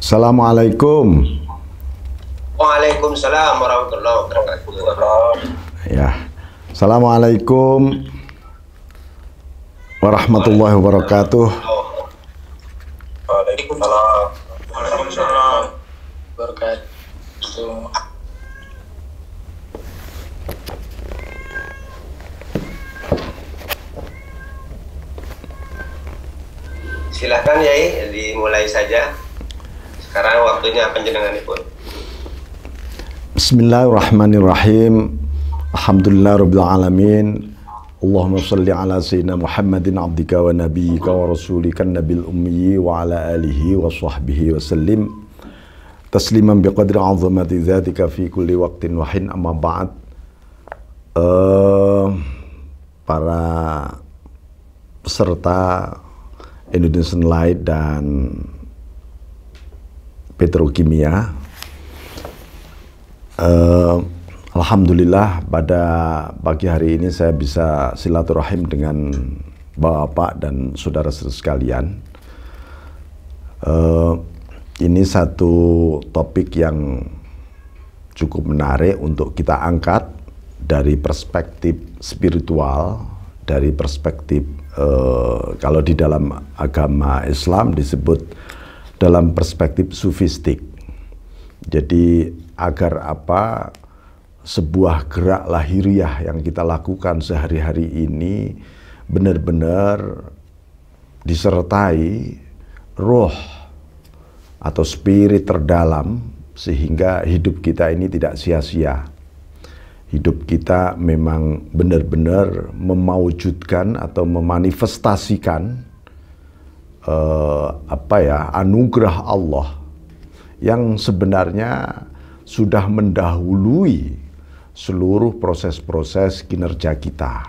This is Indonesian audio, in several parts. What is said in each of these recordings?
Assalamualaikum. Waalaikumsalam warahmatullahi wabarakatuh. Ya. Assalamualaikum warahmatullahi wabarakatuh. Waalaikumsalam. Waalaikumsalam wabarakatuh. Silahkan Yai, dimulai saja. Sekarang waktunya panjenenganipun. Bismillahirrahmanirrahim. Alhamdulillahirabbil alamin. Allahumma shalli ala sayyidina Muhammadin abdika wa nabiyyika wa rasulika nabil ummi wa ala alihi wa sahbihi wa sallim tasliman biqadri 'azamati dzatika fi kulli waqtin wa hin, amma ba'd. Para peserta Indonesian Light dan Petrokimia, alhamdulillah pada pagi hari ini saya bisa silaturahim dengan Bapak dan saudara-saudara sekalian. Ini satu topik yang cukup menarik untuk kita angkat dari perspektif spiritual, dari perspektif kalau di dalam agama Islam disebut dalam perspektif sufistik. Jadi agar apa sebuah gerak lahiriah yang kita lakukan sehari-hari ini benar-benar disertai roh atau spirit terdalam, sehingga hidup kita ini tidak sia-sia. Hidup kita memang benar-benar memaujudkan atau memanifestasikan anugerah Allah yang sebenarnya sudah mendahului seluruh proses-proses kinerja kita.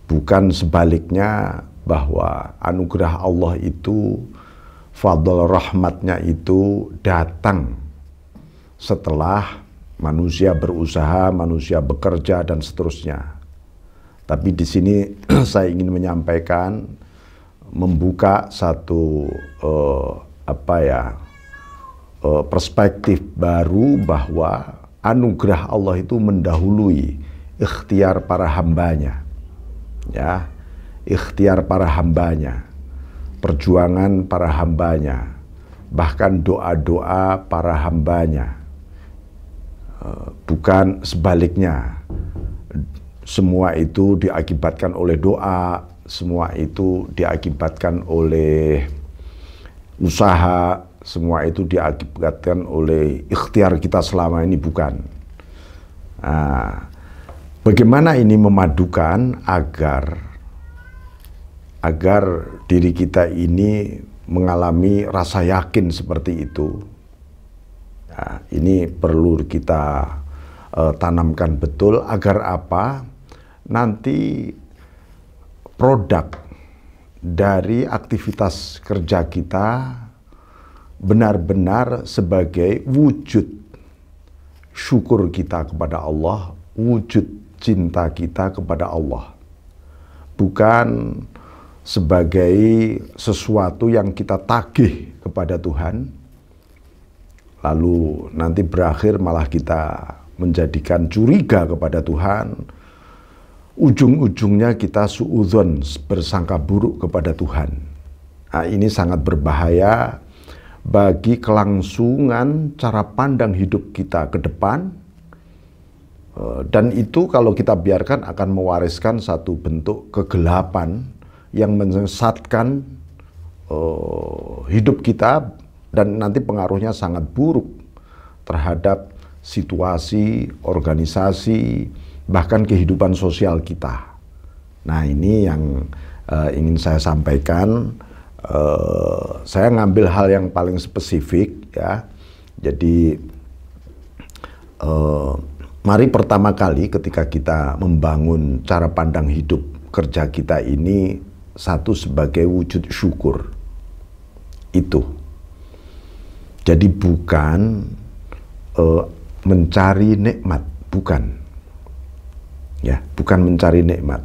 Bukan sebaliknya, bahwa anugerah Allah itu, fadl rahmatnya itu datang setelah manusia berusaha, manusia bekerja, dan seterusnya. Tapi di sini saya ingin menyampaikan, membuka satu perspektif baru, bahwa anugerah Allah itu mendahului ikhtiar para hambanya, ya, ikhtiar para hambanya, perjuangan para hambanya, bahkan doa-doa para hambanya. Bukan sebaliknya, semua itu diakibatkan oleh doa, semua itu diakibatkan oleh usaha, semua itu diakibatkan oleh ikhtiar kita selama ini, bukan. Nah, bagaimana ini memadukan agar diri kita ini mengalami rasa yakin seperti itu. Nah, ini perlu kita tanamkan betul, agar apa? Nanti produk dari aktivitas kerja kita benar-benar sebagai wujud syukur kita kepada Allah, wujud cinta kita kepada Allah. Bukan sebagai sesuatu yang kita tagih kepada Tuhan, lalu nanti berakhir malah kita menjadikan curiga kepada Tuhan. Ujung-ujungnya kita suudzon, bersangka buruk kepada Tuhan. Nah, ini sangat berbahaya bagi kelangsungan cara pandang hidup kita ke depan. Dan itu kalau kita biarkan akan mewariskan satu bentuk kegelapan yang menyesatkan hidup kita, dan nanti pengaruhnya sangat buruk terhadap situasi, organisasi, bahkan kehidupan sosial kita. Nah, ini yang ingin saya sampaikan. Saya ngambil hal yang paling spesifik, ya. Jadi mari pertama kali ketika kita membangun cara pandang hidup kerja kita ini, satu sebagai wujud syukur. Itu. Jadi bukan mencari nikmat, bukan. Ya, bukan mencari nikmat.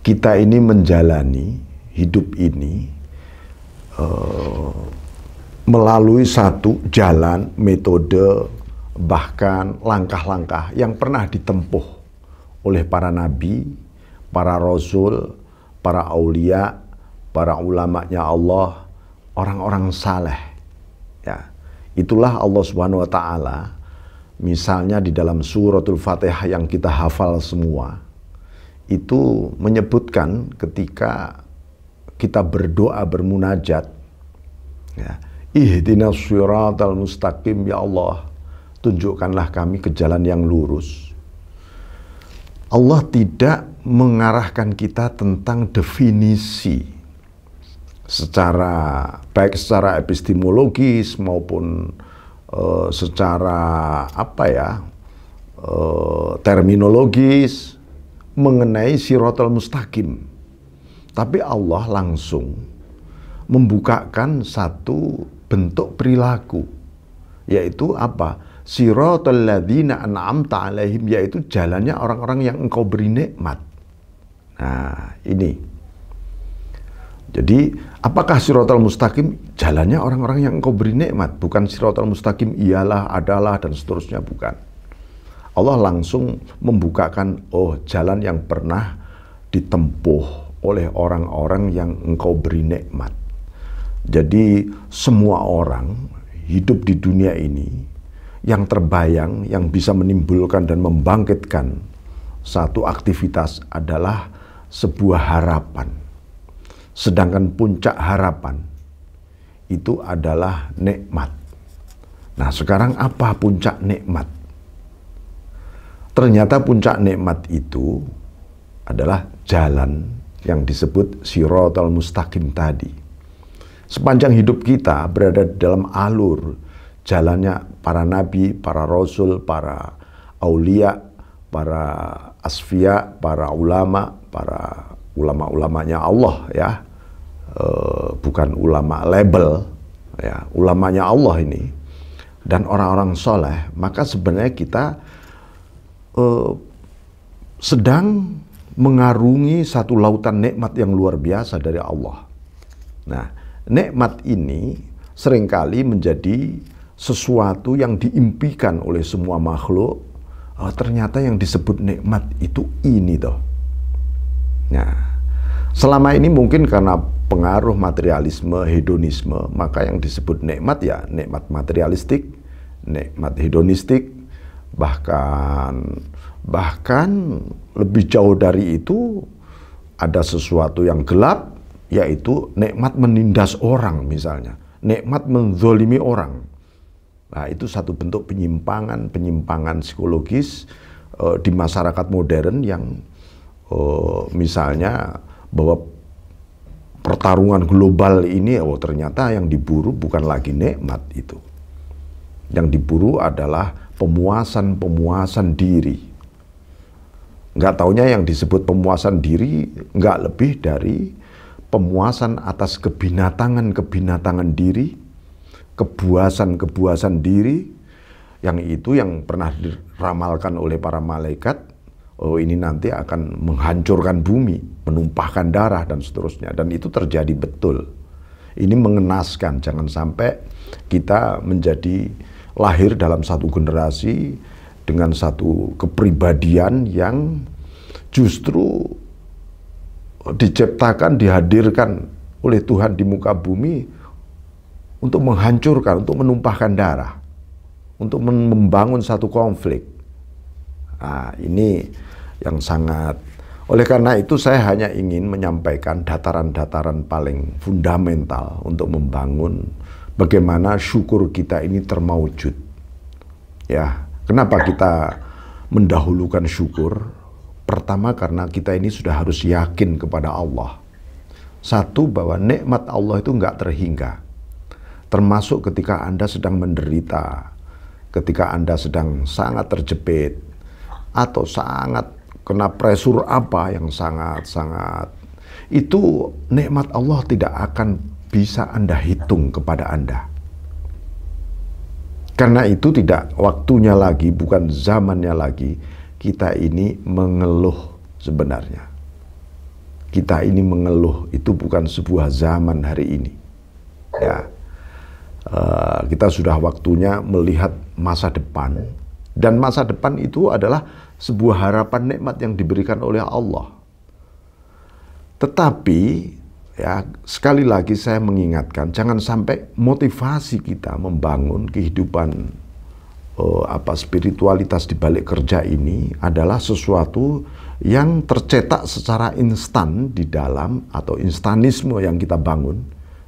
Kita ini menjalani hidup ini melalui satu jalan, metode, bahkan langkah-langkah yang pernah ditempuh oleh para nabi, para rasul, para aulia, para ulamanya Allah, orang-orang saleh. Ya, itulah Allah Subhanahu wa taala. Misalnya di dalam suratul Fatihah yang kita hafal semua, itu menyebutkan ketika kita berdoa bermunajat, ya, ihdinas shiratal mustaqim, ya Allah, tunjukkanlah kami ke jalan yang lurus. Allah tidak mengarahkan kita tentang definisi baik secara epistemologis maupun secara terminologis mengenai Shiratal Mustaqim. Tapi Allah langsung membukakan satu bentuk perilaku, yaitu apa? Shiratal ladzina an'amta alaihim, yaitu jalannya orang-orang yang engkau beri nikmat. Nah, ini. Jadi, apakah Shiratal Mustaqim? Jalannya orang-orang yang engkau beri nikmat. Bukan Shiratal Mustaqim ialah, adalah, dan seterusnya, bukan. Allah langsung membukakan, jalan yang pernah ditempuh oleh orang-orang yang engkau beri nikmat. Jadi, semua orang hidup di dunia ini, yang terbayang, yang bisa menimbulkan dan membangkitkan satu aktivitas adalah sebuah harapan. Sedangkan puncak harapan itu adalah nikmat. Nah, sekarang apa puncak nikmat? Ternyata puncak nikmat itu adalah jalan yang disebut Shiratal Mustaqim tadi. Sepanjang hidup kita berada dalam alur jalannya para nabi, para rasul, para aulia, para asfiya, para ulama, para ulama-ulamanya Allah, ya, bukan ulama label, ya, ulamanya Allah ini, dan orang-orang soleh. Maka sebenarnya kita sedang mengarungi satu lautan nikmat yang luar biasa dari Allah. Nah, nikmat ini seringkali menjadi sesuatu yang diimpikan oleh semua makhluk. Ternyata yang disebut nikmat itu ini toh. Nah, selama ini mungkin karena pengaruh materialisme, hedonisme, maka yang disebut nikmat ya nikmat materialistik, nikmat hedonistik, bahkan lebih jauh dari itu ada sesuatu yang gelap, yaitu nikmat menindas orang misalnya, nikmat menzolimi orang. Nah, itu satu bentuk penyimpangan psikologis di masyarakat modern yang misalnya bahwa pertarungan global ini, ternyata yang diburu bukan lagi nikmat itu. Yang diburu adalah pemuasan diri. Nggak taunya yang disebut pemuasan diri nggak lebih dari pemuasan atas kebinatangan diri, kebuasan diri, yang itu yang pernah diramalkan oleh para malaikat. Ini nanti akan menghancurkan bumi, menumpahkan darah, dan seterusnya. Dan itu terjadi betul. Ini mengenaskan, jangan sampai kita menjadi lahir dalam satu generasi dengan satu kepribadian yang justru diciptakan, dihadirkan oleh Tuhan di muka bumi untuk menghancurkan, untuk menumpahkan darah, untuk membangun satu konflik. Nah, ini yang sangat. Oleh karena itu saya hanya ingin menyampaikan dataran-dataran paling fundamental untuk membangun bagaimana syukur kita ini termaujud. Ya, kenapa kita mendahulukan syukur? Pertama karena kita ini sudah harus yakin kepada Allah. Satu, bahwa nikmat Allah itu nggak terhingga. Termasuk ketika Anda sedang menderita, ketika Anda sedang sangat terjepit, atau sangat kena pressure apa yang sangat-sangat, itu nikmat Allah tidak akan bisa Anda hitung kepada Anda. Karena itu tidak waktunya lagi, bukan zamannya lagi, kita ini mengeluh sebenarnya. Kita ini mengeluh, itu bukan sebuah zaman hari ini. Ya, Kita sudah waktunya melihat masa depan, dan masa depan itu adalah sebuah harapan nikmat yang diberikan oleh Allah. Tetapi ya, sekali lagi saya mengingatkan, jangan sampai motivasi kita membangun kehidupan spiritualitas di balik kerja ini adalah sesuatu yang tercetak secara instan di dalam, atau instanisme yang kita bangun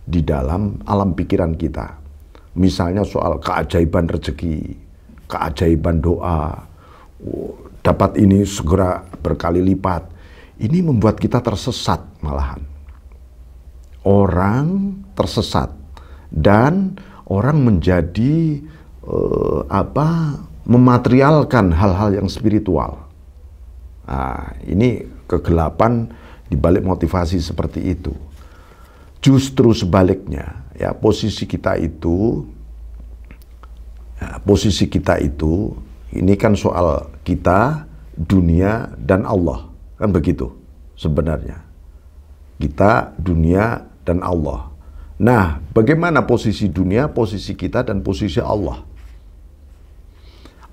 di dalam alam pikiran kita. Misalnya soal keajaiban rezeki, keajaiban doa, dapat ini segera berkali lipat. Ini membuat kita tersesat malahan. Orang tersesat dan orang menjadi mematerialkan hal-hal yang spiritual. Nah, ini kegelapan di balik motivasi seperti itu. Justru sebaliknya, ya, posisi kita itu ini kan soal kita, dunia, dan Allah, kan begitu sebenarnya. Kita, dunia, dan Allah. Nah, bagaimana posisi dunia, posisi kita, dan posisi Allah?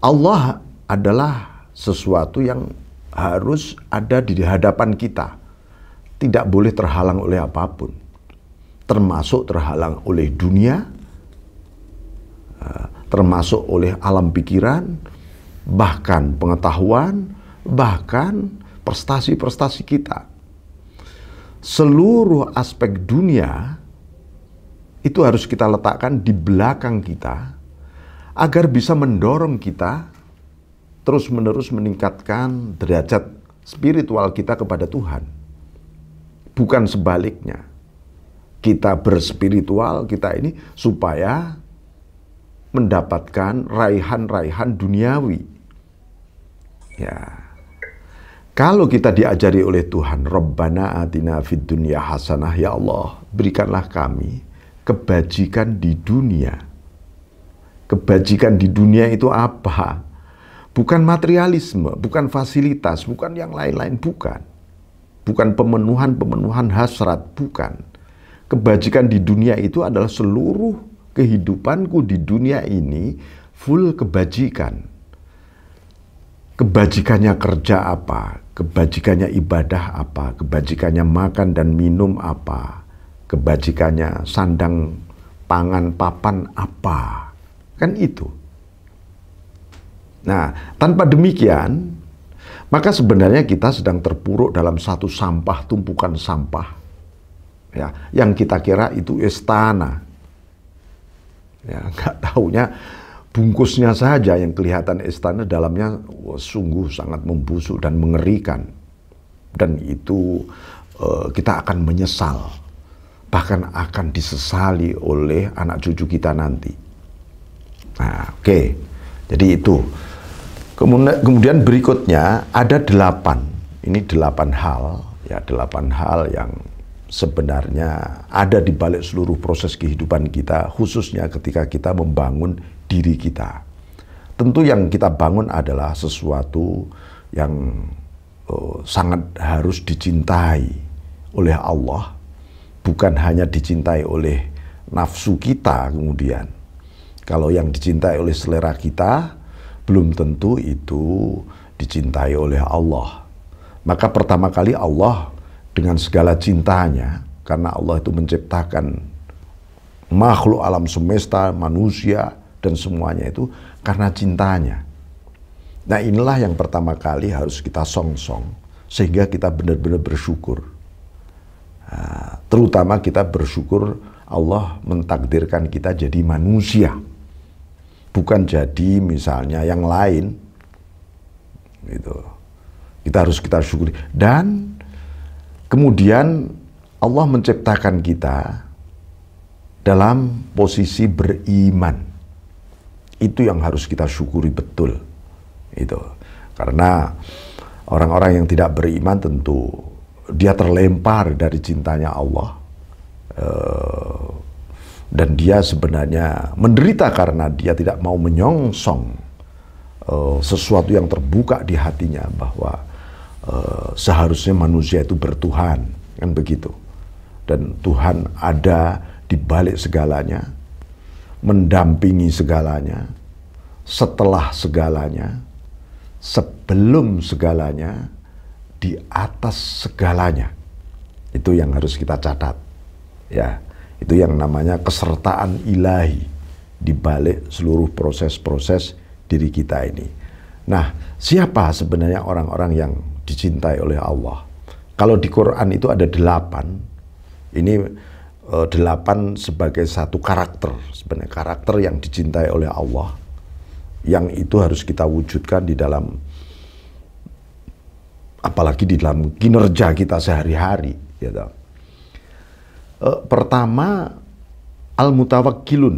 Allah adalah sesuatu yang harus ada di hadapan kita, tidak boleh terhalang oleh apapun, termasuk terhalang oleh dunia, termasuk oleh alam pikiran, bahkan pengetahuan, bahkan prestasi-prestasi kita. Seluruh aspek dunia itu harus kita letakkan di belakang kita agar bisa mendorong kita terus-menerus meningkatkan derajat spiritual kita kepada Tuhan. Bukan sebaliknya. Kita berspiritual, kita ini supaya mendapatkan raihan-raihan duniawi. Ya. Kalau kita diajari oleh Tuhan, Rabbana atina fid dunya hasanah, ya Allah, berikanlah kami kebajikan di dunia. Kebajikan di dunia itu apa? Bukan materialisme, bukan fasilitas, bukan yang lain-lain, bukan. Bukan pemenuhan hasrat, bukan. Kebajikan di dunia itu adalah seluruh kehidupanku di dunia ini full kebajikan. Kebajikannya kerja apa? Kebajikannya ibadah apa? Kebajikannya makan dan minum apa? Kebajikannya sandang, pangan, papan apa? Kan itu. Nah, tanpa demikian, maka sebenarnya kita sedang terpuruk dalam satu sampah, tumpukan sampah, ya, yang kita kira itu istana. Ya, nggak taunya bungkusnya saja yang kelihatan istana, dalamnya sungguh sangat membusuk dan mengerikan. Dan itu kita akan menyesal, bahkan akan disesali oleh anak cucu kita nanti. Nah, oke. Jadi itu. Kemudian berikutnya ada 8. Ini 8 hal, ya, 8 hal yang sebenarnya ada di balik seluruh proses kehidupan kita, khususnya ketika kita membangun diri kita. Tentu yang kita bangun adalah sesuatu yang sangat harus dicintai oleh Allah, bukan hanya dicintai oleh nafsu kita kemudian. Kalau yang dicintai oleh selera kita, belum tentu itu dicintai oleh Allah. Maka pertama kali Allah dengan segala cintanya, karena Allah itu menciptakan makhluk alam semesta, manusia, dan semuanya itu karena cintanya. Nah, inilah yang pertama kali harus kita songsong, sehingga kita benar-benar bersyukur. Nah, terutama kita bersyukur Allah mentakdirkan kita jadi manusia, bukan jadi misalnya yang lain. Gitu. Kita syukuri. Dan kemudian Allah menciptakan kita dalam posisi beriman. Itu yang harus kita syukuri betul. Itu. Karena orang-orang yang tidak beriman tentu dia terlempar dari cintanya Allah. Dan dia sebenarnya menderita karena dia tidak mau menyongsong sesuatu yang terbuka di hatinya, bahwa seharusnya manusia itu bertuhan, kan begitu. Dan Tuhan ada di balik segalanya. mendampingi segalanya, setelah segalanya, sebelum segalanya, di atas segalanya. Itu yang harus kita catat. Ya, itu yang namanya kesertaan ilahi di balik seluruh proses-proses diri kita ini. Nah, siapa sebenarnya orang-orang yang dicintai oleh Allah? Kalau di Quran itu ada 8. Ini 8 sebagai satu karakter, sebenarnya karakter yang dicintai oleh Allah, yang itu harus kita wujudkan di dalam, apalagi di dalam kinerja kita sehari-hari. Gitu. Pertama, al-mutawakkilun.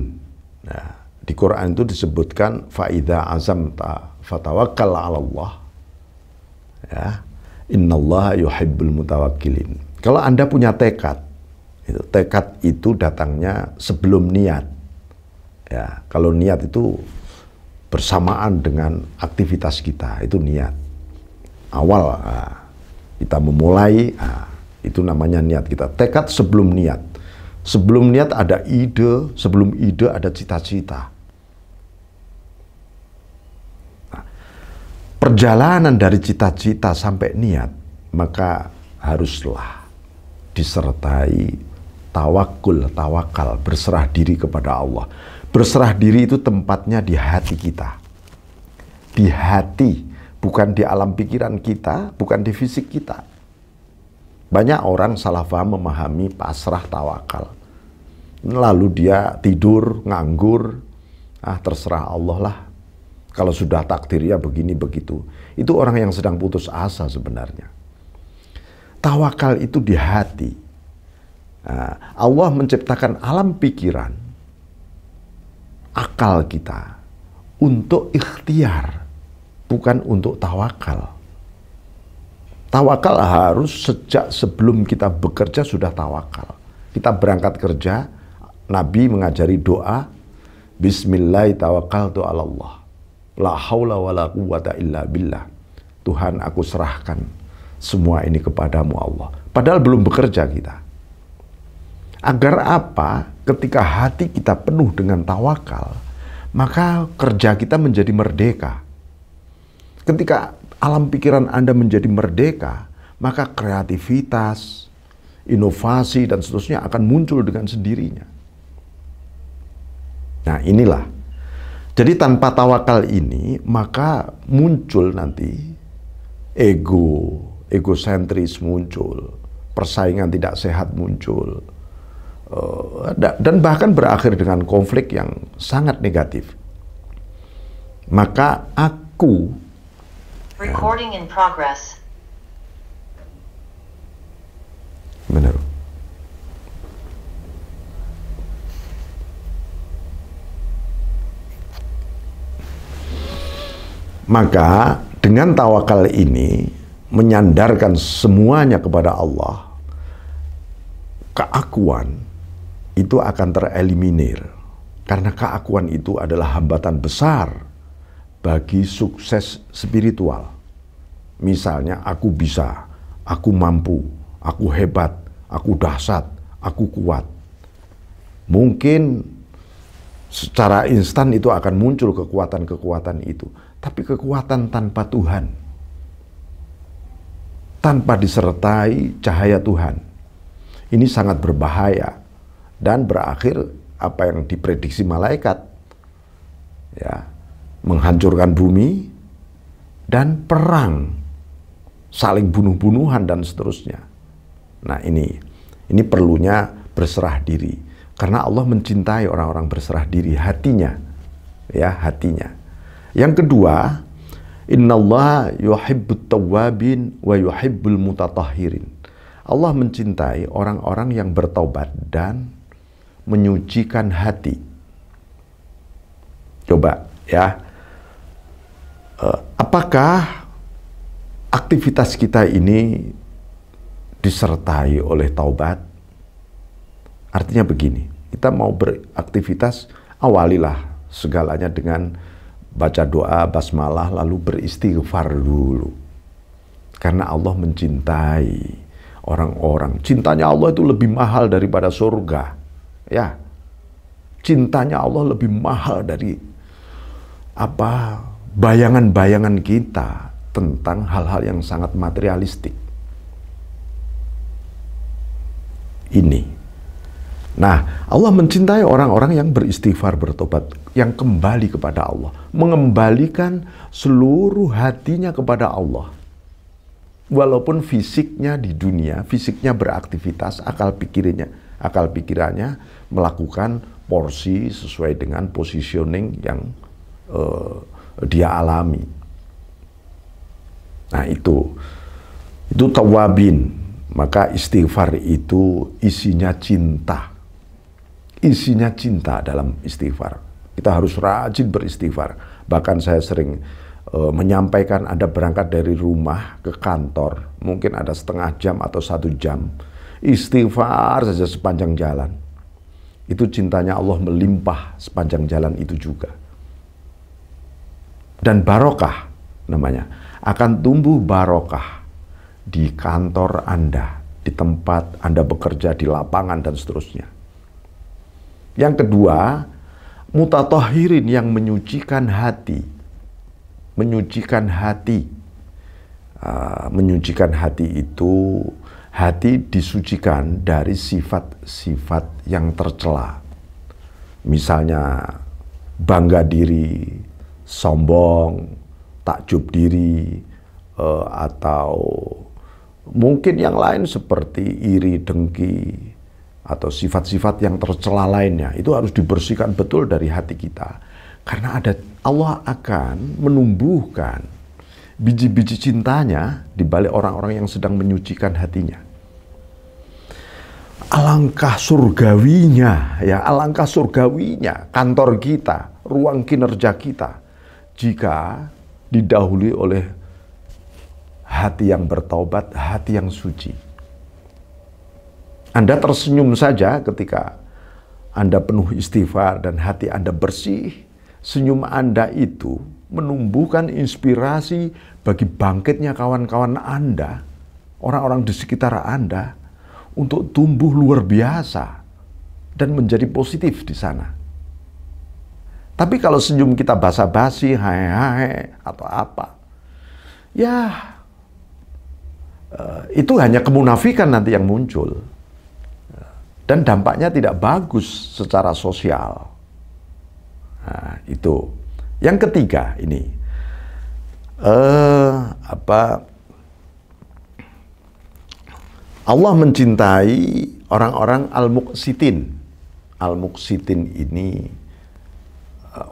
Nah, di Quran itu disebutkan fa'idha azamta fatawakkal 'ala Allah. Ya, innallaha yuhibbul mutawakkilin. Kalau Anda punya tekad, tekad itu datangnya sebelum niat. Ya, kalau niat itu bersamaan dengan aktivitas kita, itu niat. Awal kita memulai, itu namanya niat kita. Tekad sebelum niat. Sebelum niat ada ide, sebelum ide ada cita-cita. Nah, perjalanan dari cita-cita sampai niat, maka haruslah disertai tawakal, berserah diri kepada Allah. Berserah diri itu tempatnya di hati kita. Di hati, bukan di alam pikiran kita, bukan di fisik kita. Banyak orang salah paham memahami pasrah tawakal. Lalu dia tidur, nganggur, terserah Allah lah. Kalau sudah takdirnya begini begitu. Itu orang yang sedang putus asa sebenarnya. Tawakal itu di hati. Allah menciptakan alam pikiran, akal kita, untuk ikhtiar, bukan untuk tawakal. Tawakal harus sejak sebelum kita bekerja sudah tawakal. Kita berangkat kerja, Nabi mengajari doa, Bismillah tawakkaltu 'ala Allah. La haula wala quwwata illa billah. Tuhan, aku serahkan semua ini kepadamu Allah. Padahal belum bekerja kita. Agar apa? Ketika hati kita penuh dengan tawakal, maka kerja kita menjadi merdeka. Ketika alam pikiran Anda menjadi merdeka, maka kreativitas, inovasi, dan seterusnya akan muncul dengan sendirinya. Nah, inilah. Jadi tanpa tawakal ini, maka muncul nanti egosentris muncul, persaingan tidak sehat muncul, dan bahkan berakhir dengan konflik yang sangat negatif. Maka aku Recording in progress. Benar. Maka dengan tawakal ini menyandarkan semuanya kepada Allah, keakuan itu akan tereliminir. Karena keakuan itu adalah hambatan besar bagi sukses spiritual. Misalnya, aku bisa, aku mampu, aku hebat, aku dahsyat, aku kuat. Mungkin secara instan itu akan muncul kekuatan-kekuatan itu. Tapi kekuatan tanpa Tuhan, tanpa disertai cahaya Tuhan, ini sangat berbahaya. Dan berakhir apa yang diprediksi malaikat, ya, menghancurkan bumi dan perang, saling bunuh-bunuhan dan seterusnya. Nah, ini perlunya berserah diri, karena Allah mencintai orang-orang berserah diri, hatinya, ya, hatinya. Yang kedua, innallaha yuhibbut tawwabin wa yuhibbul mutatahhirin. Allah mencintai orang-orang yang bertaubat dan menyucikan hati. Coba ya, apakah aktivitas kita ini disertai oleh taubat? Artinya begini, kita mau beraktivitas, awalilah segalanya dengan baca doa, basmalah, lalu beristighfar dulu. Karena Allah mencintai orang-orang. Cintanya Allah itu lebih mahal daripada surga. Ya, Cintanya Allah lebih mahal dari apa bayangan-bayangan kita tentang hal-hal yang sangat materialistik. Ini. Nah, Allah mencintai orang-orang yang beristighfar, bertobat, yang kembali kepada Allah, mengembalikan seluruh hatinya kepada Allah. Walaupun fisiknya di dunia, fisiknya beraktivitas, akal pikirannya melakukan porsi sesuai dengan positioning yang dia alami. Nah, itu tawabin. Maka istighfar itu isinya cinta. Isinya cinta dalam istighfar. Kita harus rajin beristighfar. Bahkan saya sering menyampaikan, Anda berangkat dari rumah ke kantor, mungkin ada setengah jam atau 1 jam. Istighfar saja sepanjang jalan. Itu cintanya Allah melimpah sepanjang jalan itu juga. Dan barokah namanya. Akan tumbuh barokah di kantor Anda, di tempat Anda bekerja, di lapangan, dan seterusnya. Yang kedua, mutatahirin, yang menyucikan hati. Menyucikan hati. Menyucikan hati itu, hati disucikan dari sifat-sifat yang tercela. Misalnya bangga diri, sombong, takjub diri, atau mungkin yang lain seperti iri, dengki, atau sifat-sifat yang tercela lainnya. Itu harus dibersihkan betul dari hati kita. Karena Allah akan menumbuhkan biji-biji cintanya di balik orang-orang yang sedang menyucikan hatinya. Alangkah surgawinya, ya, alangkah surgawinya kantor kita, ruang kinerja kita, jika didahului oleh hati yang bertaubat, hati yang suci. Anda tersenyum saja ketika Anda penuh istighfar dan hati Anda bersih. Senyum Anda itu menumbuhkan inspirasi bagi bangkitnya kawan-kawan Anda, orang-orang di sekitar Anda, untuk tumbuh luar biasa dan menjadi positif di sana. Tapi kalau senyum kita basa-basi, hai atau apa, ya itu hanya kemunafikan nanti yang muncul. Dan dampaknya tidak bagus secara sosial. Nah, itu. Yang ketiga ini, Allah mencintai orang-orang al-muqsitin. Al-muqsitin ini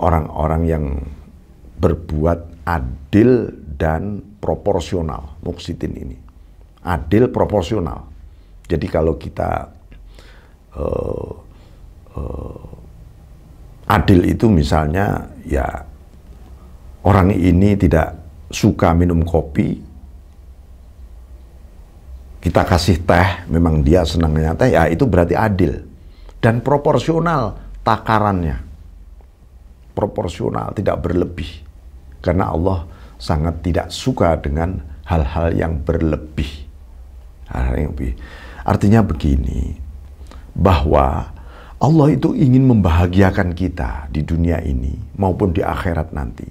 orang-orang yang berbuat adil dan proporsional. Muqsitin ini adil, proporsional. Jadi kalau kita adil itu misalnya, ya, orang ini tidak suka minum kopi, kita kasih teh, memang dia senangnya teh, ya itu berarti adil. Dan proporsional takarannya. Proporsional, tidak berlebih. Karena Allah sangat tidak suka dengan hal-hal yang berlebih. Hal-hal yang lebih. Artinya begini, bahwa Allah itu ingin membahagiakan kita di dunia ini maupun di akhirat nanti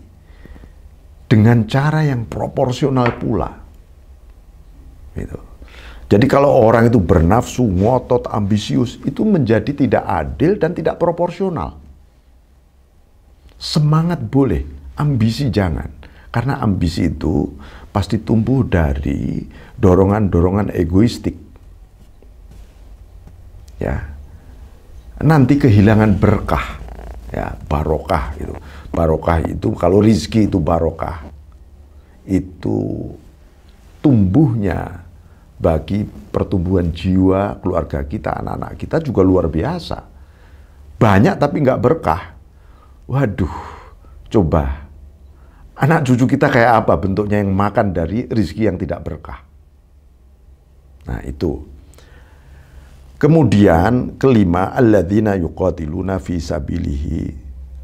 dengan cara yang proporsional pula. Gitu. Jadi kalau orang itu bernafsu, ngotot, ambisius, itu menjadi tidak adil dan tidak proporsional. Semangat boleh, ambisi jangan. Karena ambisi itu pasti tumbuh dari dorongan-dorongan egoistik. Ya. Nanti kehilangan berkah, ya, barokah itu. Barokah itu kalau rizki itu barokah, itu tumbuhnya bagi pertumbuhan jiwa keluarga kita, anak-anak kita juga luar biasa. Banyak tapi nggak berkah. Waduh, coba anak cucu kita kayak apa bentuknya yang makan dari rizki yang tidak berkah. Nah itu. Kemudian kelima, alladzina yuqatiluna fi sabilihi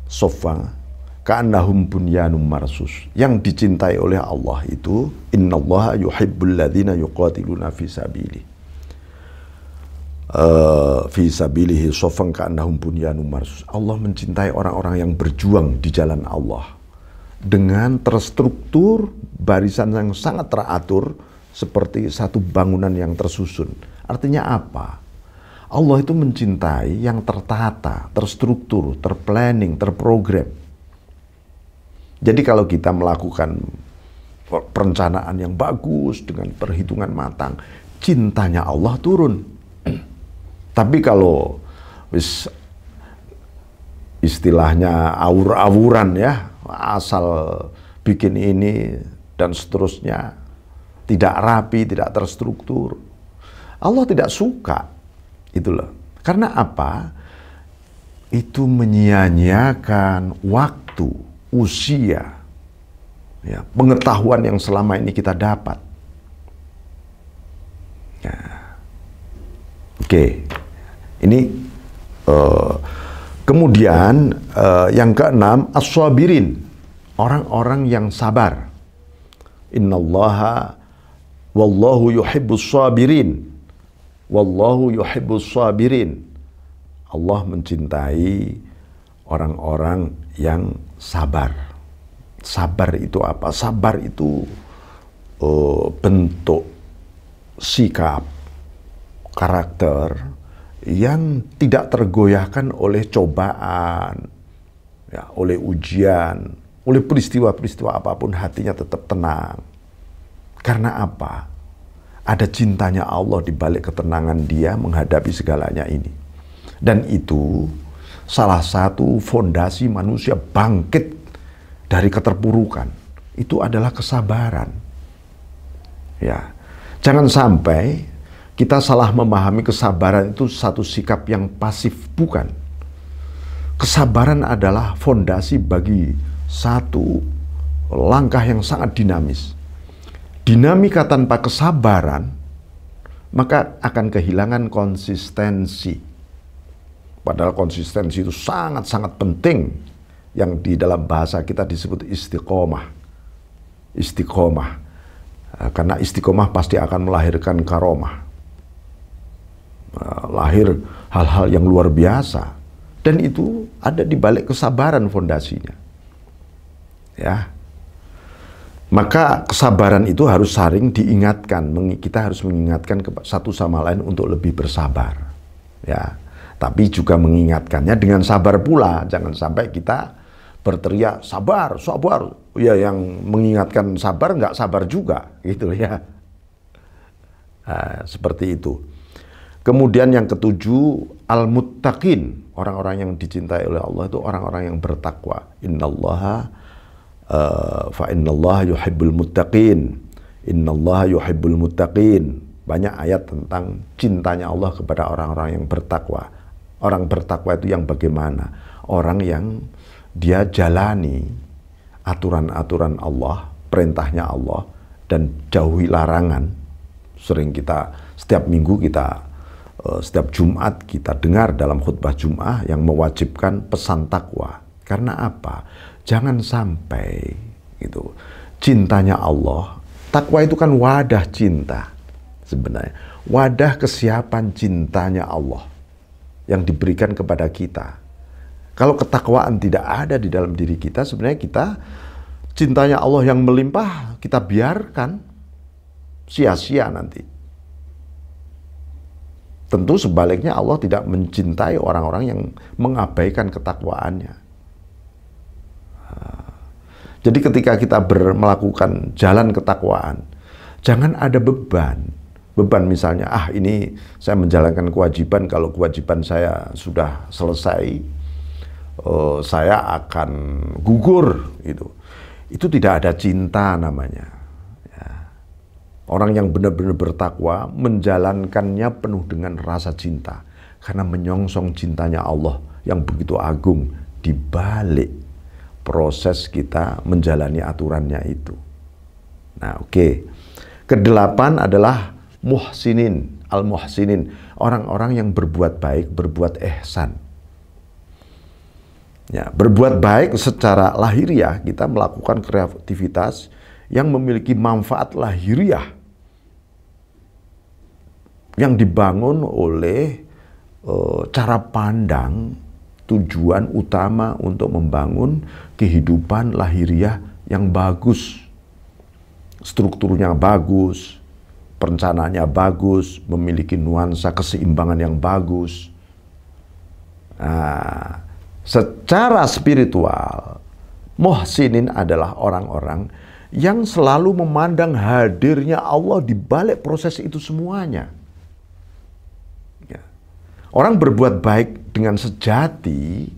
saffa ka'annahum bunyanun marsus. Yang dicintai oleh Allah itu, innallaha yuhibbul ladzina yuqatiluna fi sabilihi. fi sabilihi shaffan ka'annahum bunyanun marsus. Allah mencintai orang-orang yang berjuang di jalan Allah dengan terstruktur, barisan yang sangat teratur seperti satu bangunan yang tersusun. Artinya apa? Allah itu mencintai yang tertata, terstruktur, terplanning, terprogram. Jadi kalau kita melakukan perencanaan yang bagus dengan perhitungan matang, cintanya Allah turun. Tapi kalau istilahnya awur-awuran ya, asal bikin ini dan seterusnya, tidak rapi, tidak terstruktur, Allah tidak suka. Itulah. Karena apa? Itu menyia-nyiakan waktu, usia, ya, pengetahuan yang selama ini kita dapat. Ya. Oke. Ini kemudian yang keenam, as-sabirin, orang-orang yang sabar. Innallaha wallahu yuhibbus sabirin. Wallahu yuhibbus sabirin. Allah mencintai orang-orang yang sabar. Sabar itu apa? Sabar itu bentuk sikap, karakter yang tidak tergoyahkan oleh cobaan, ya, oleh ujian, oleh peristiwa-peristiwa apapun, hatinya tetap tenang. Karena apa? Ada cintanya Allah di balik ketenangan dia menghadapi segalanya ini. Dan itu salah satu fondasi manusia bangkit dari keterpurukan. Itu adalah kesabaran. Ya. Jangan sampai kita salah memahami kesabaran itu satu sikap yang pasif. Bukan. Kesabaran adalah fondasi bagi satu langkah yang sangat dinamis. Dinamika tanpa kesabaran, maka akan kehilangan konsistensi. Padahal konsistensi itu sangat-sangat penting, yang di dalam bahasa kita disebut istiqomah. Istiqomah. Karena istiqomah pasti akan melahirkan karomah. Lahir hal-hal yang luar biasa. Dan itu ada di balik kesabaran fondasinya. Ya. Maka kesabaran itu harus saling diingatkan. Kita harus mengingatkan satu sama lain untuk lebih bersabar. Ya. Tapi juga mengingatkannya dengan sabar pula. Jangan sampai kita berteriak sabar, sabar. Ya, yang mengingatkan sabar nggak sabar juga, gitu ya. Nah, seperti itu. Kemudian yang ketujuh, al-muttaqin, orang-orang yang dicintai oleh Allah itu orang-orang yang bertakwa. Innallaha fa innallaha yuhibbul muttaqin. Innallaha yuhibbul muttaqin. Banyak ayat tentang cintanya Allah kepada orang-orang yang bertakwa. Orang bertakwa itu yang bagaimana? Orang yang dia jalani aturan-aturan Allah, perintahnya Allah, dan jauhi larangan. Sering kita, setiap minggu kita, setiap Jumat kita dengar dalam khutbah Jum'ah yang mewajibkan pesan takwa. Karena apa? Jangan sampai gitu, cintanya Allah, takwa itu kan wadah cinta sebenarnya. Wadah kesiapan cintanya Allah yang diberikan kepada kita. Kalau ketakwaan tidak ada di dalam diri kita, sebenarnya kita cintanya Allah yang melimpah kita biarkan sia-sia nanti. Tentu sebaliknya Allah tidak mencintai orang-orang yang mengabaikan ketakwaannya. Jadi ketika kita melakukan jalan ketakwaan, jangan ada beban. Beban misalnya, ini saya menjalankan kewajiban, kalau kewajiban saya sudah selesai, saya akan gugur. Itu tidak ada cinta namanya. Orang yang benar-benar bertakwa menjalankannya penuh dengan rasa cinta. Karena menyongsong cintanya Allah yang begitu agung di balik proses kita menjalani aturannya itu. Nah, oke. Kedelapan adalah muhsinin, al-muhsinin. Orang-orang yang berbuat baik, berbuat ihsan. Ya, berbuat baik secara lahiriah, kita melakukan kreativitas yang memiliki manfaat lahiriah. yang dibangun oleh cara pandang tujuan utama untuk membangun kehidupan lahiriah yang bagus, strukturnya bagus, perencanaannya bagus, memiliki nuansa keseimbangan yang bagus. Nah, secara spiritual, muhsinin adalah orang-orang yang selalu memandang hadirnya Allah di balik proses itu semuanya. Ya. Orang berbuat baik dengan sejati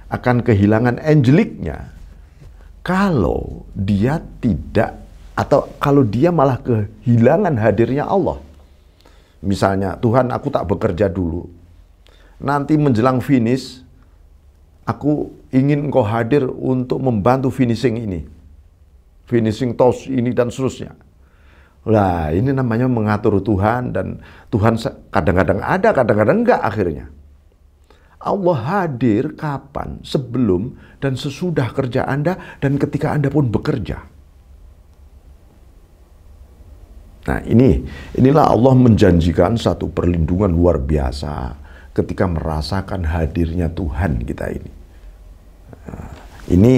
akan kehilangan angeliknya kalau dia tidak, atau kalau dia malah kehilangan hadirnya Allah. Misalnya, Tuhan, aku tak bekerja dulu. Nanti menjelang finish, aku ingin Engkau hadir untuk membantu finishing ini. Finishing tos ini dan seterusnya. Lah, ini namanya mengatur Tuhan, dan Tuhan kadang-kadang ada, kadang-kadang enggak akhirnya. Allah hadir kapan? Sebelum dan sesudah kerja Anda dan ketika Anda pun bekerja. Nah, inilah Allah menjanjikan satu perlindungan luar biasa ketika merasakan hadirnya Tuhan kita ini. Nah, ini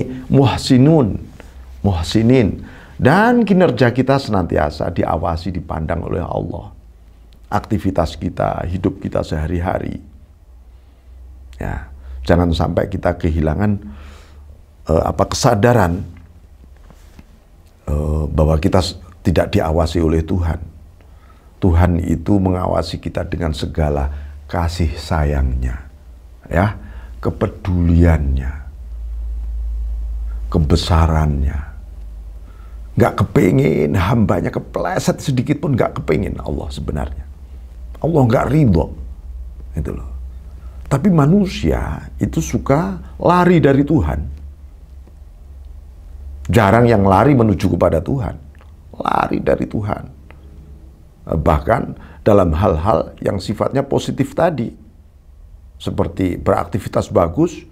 muhsinin, dan kinerja kita senantiasa diawasi, dipandang oleh Allah. Aktivitas kita, hidup kita sehari-hari. Ya, jangan sampai kita kehilangan kesadaran bahwa kita tidak diawasi oleh Tuhan. Tuhan itu mengawasi kita dengan segala kasih sayangnya, ya, kepeduliannya, kebesarannya. Nggak kepingin hambanya kepleset sedikit pun, nggak kepingin Allah sebenarnya. Allah nggak ridho, itu loh. Tapi manusia itu suka lari dari Tuhan. Jarang yang lari menuju kepada Tuhan. Lari dari Tuhan. Bahkan dalam hal-hal yang sifatnya positif tadi. Seperti beraktivitas bagus,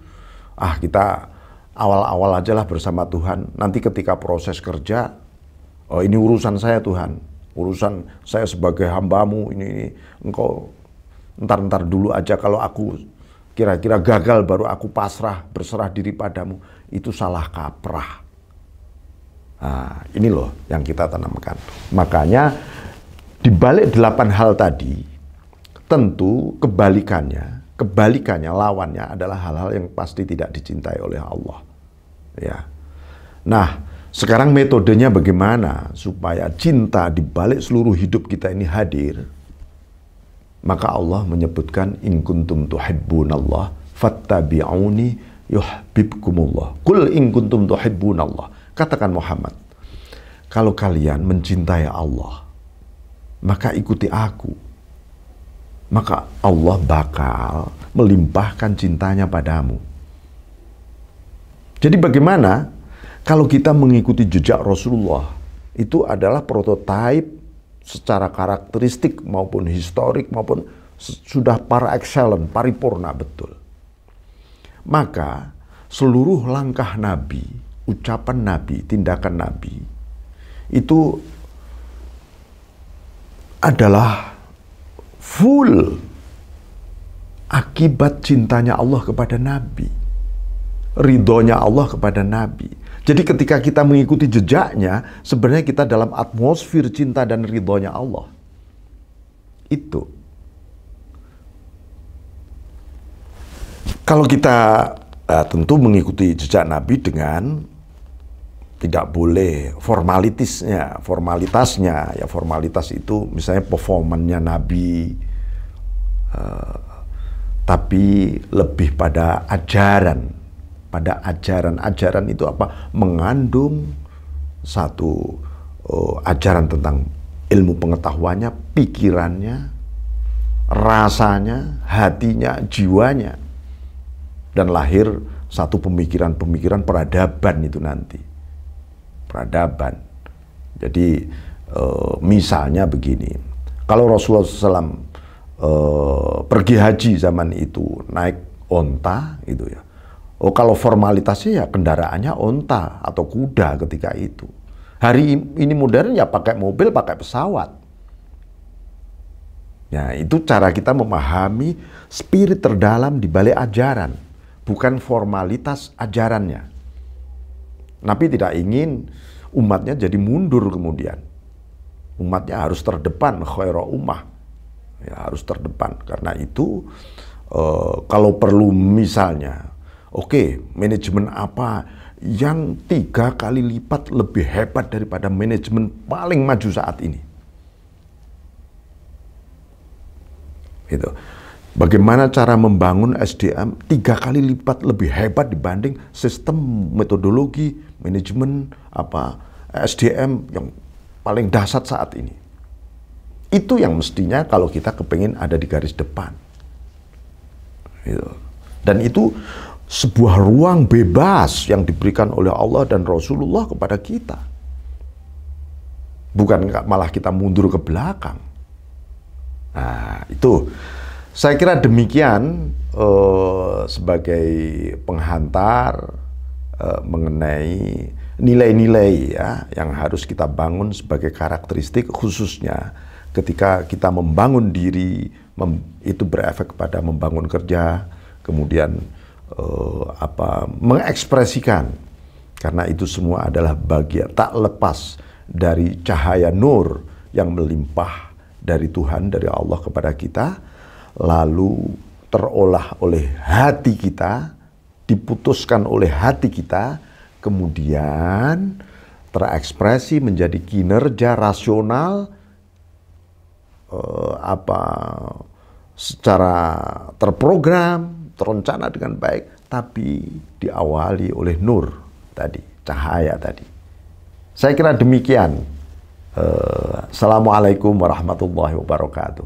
kita awal-awal aja lah bersama Tuhan. Nanti ketika proses kerja, ini urusan saya Tuhan. Urusan saya sebagai hambamu, ini Engkau ntar dulu aja, kalau aku kira-kira gagal baru aku berserah diri padamu. Itu salah kaprah. Nah, ini loh yang kita tanamkan. Makanya di balik 8 hal tadi, tentu kebalikannya, lawannya adalah hal-hal yang pasti tidak dicintai oleh Allah. Ya. Nah, sekarang metodenya bagaimana supaya cinta di balik seluruh hidup kita ini hadir? Maka Allah menyebutkan, in kuntum tuhibbunallah fattabi'uni yuhibbukumullah. Qul in kuntum tuhibbunallah. Katakan Muhammad, kalau kalian mencintai Allah, maka ikuti aku. Maka Allah bakal melimpahkan cintanya padamu. Jadi bagaimana kalau kita mengikuti jejak Rasulullah? Itu adalah prototipe secara karakteristik maupun historik maupun sudah par excellence, paripurna betul. Maka seluruh langkah Nabi, ucapan Nabi, tindakan Nabi itu adalah full akibat cintanya Allah kepada Nabi, ridhonya Allah kepada Nabi. Jadi ketika kita mengikuti jejaknya, sebenarnya kita dalam atmosfer cinta dan ridhonya Allah. Itu. Kalau kita tentu mengikuti jejak Nabi dengan tidak boleh formalitasnya. Ya, formalitas itu misalnya performannya Nabi, tapi lebih pada ajaran. Pada ajaran itu apa? Mengandung satu ajaran tentang ilmu pengetahuannya, pikirannya, rasanya, hatinya, jiwanya. Dan lahir satu pemikiran-pemikiran peradaban itu nanti. Peradaban. Jadi misalnya begini, kalau Rasulullah SAW pergi haji zaman itu naik onta gitu ya. Kalau formalitasnya ya kendaraannya onta atau kuda ketika itu. Hari ini modern ya pakai mobil, pakai pesawat. Ya, itu cara kita memahami spirit terdalam di balik ajaran, bukan formalitas ajarannya. Nabi tidak ingin umatnya jadi mundur kemudian. Umatnya harus terdepan, khairul ummah. Ya, harus terdepan. Karena itu kalau perlu misalnya, oke, manajemen apa yang 3 kali lipat lebih hebat daripada manajemen paling maju saat ini. Gitu. Bagaimana cara membangun SDM 3 kali lipat lebih hebat dibanding sistem metodologi manajemen SDM yang paling dahsyat saat ini. Itu yang mestinya kalau kita kepengen ada di garis depan. Gitu. Dan itu sebuah ruang bebas yang diberikan oleh Allah dan Rasulullah kepada kita. Bukan malah kita mundur ke belakang. Nah, itu saya kira demikian sebagai penghantar mengenai nilai-nilai ya yang harus kita bangun sebagai karakteristik, khususnya ketika kita membangun diri, itu berefek kepada membangun kerja, kemudian mengekspresikan, karena itu semua adalah bagian tak lepas dari cahaya nur yang melimpah dari Tuhan, dari Allah kepada kita, lalu terolah oleh hati kita, diputuskan oleh hati kita, kemudian terekspresi menjadi kinerja rasional, secara terprogram, terencana dengan baik, tapi diawali oleh nur tadi, cahaya tadi. Saya kira demikian. Assalamualaikum warahmatullahi wabarakatuh.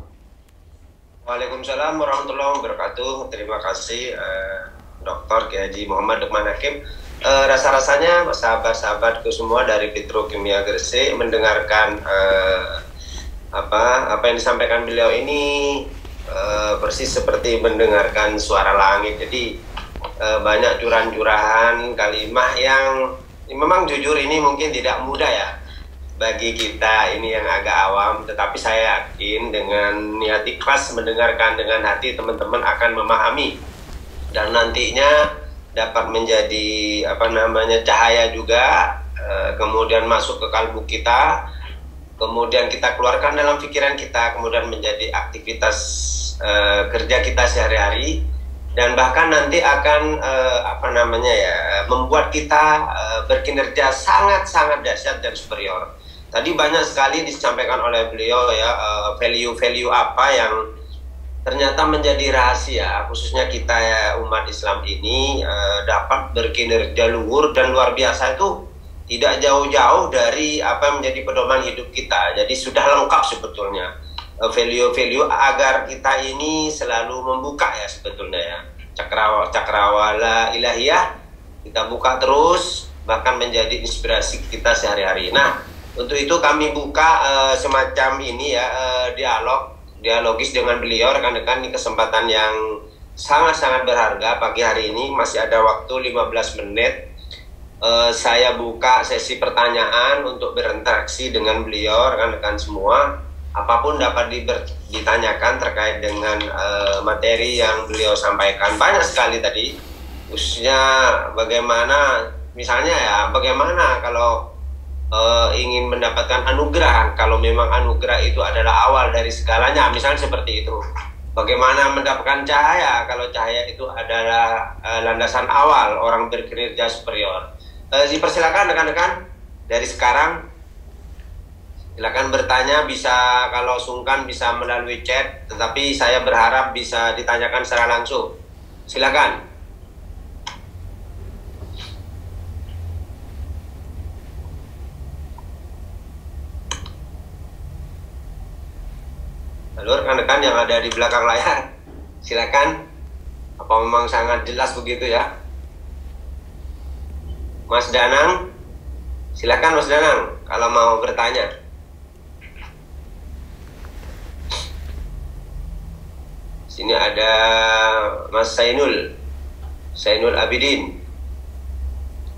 Waalaikumsalam warahmatullahi wabarakatuh. Terima kasih Dr. Kiai Haji Muhammad Lukman Hakim. Rasa-rasanya sahabat-sahabatku semua dari Petrokimia Gresik mendengarkan apa yang disampaikan beliau ini persis seperti mendengarkan suara langit. Jadi banyak curahan-curahan kalimah yang memang jujur ini mungkin tidak mudah ya bagi kita ini yang agak awam, tetapi saya yakin dengan niat ikhlas mendengarkan dengan hati, teman-teman akan memahami dan nantinya dapat menjadi cahaya juga, kemudian masuk ke kalbu kita, kemudian kita keluarkan dalam pikiran kita, kemudian menjadi aktivitas kerja kita sehari-hari, dan bahkan nanti akan membuat kita berkinerja sangat-sangat dahsyat dan superior. Tadi banyak sekali disampaikan oleh beliau ya, value-value apa yang ternyata menjadi rahasia, khususnya kita ya, umat Islam ini dapat berkinerja luhur dan luar biasa itu tidak jauh-jauh dari apa yang menjadi pedoman hidup kita. Jadi sudah lengkap sebetulnya value-value agar kita ini selalu membuka ya sebetulnya ya. Cakrawala ilahiyah kita buka terus, bahkan menjadi inspirasi kita sehari-hari. Nah, untuk itu kami buka semacam ini ya, dialogis dengan beliau, rekan-rekan, ini kesempatan yang sangat-sangat berharga pagi hari ini. Masih ada waktu 15 menit. Saya buka sesi pertanyaan untuk berinteraksi dengan beliau, rekan-rekan semua. Apapun dapat ditanyakan terkait dengan materi yang beliau sampaikan. Banyak sekali tadi, khususnya bagaimana, misalnya ya, bagaimana kalau ingin mendapatkan anugerah, kalau memang anugerah itu adalah awal dari segalanya, misalnya seperti itu. Bagaimana mendapatkan cahaya kalau cahaya itu adalah landasan awal orang berkinerja superior. Dipersilakan rekan-rekan dari sekarang, silakan bertanya, bisa kalau sungkan bisa melalui chat, tetapi saya berharap bisa ditanyakan secara langsung. Silakan. Lalu rekan-rekan yang ada di belakang layar, silakan. Apa memang sangat jelas begitu ya? Mas Danang, silakan Mas Danang kalau mau bertanya. Sini ada Mas Sainul Abidin,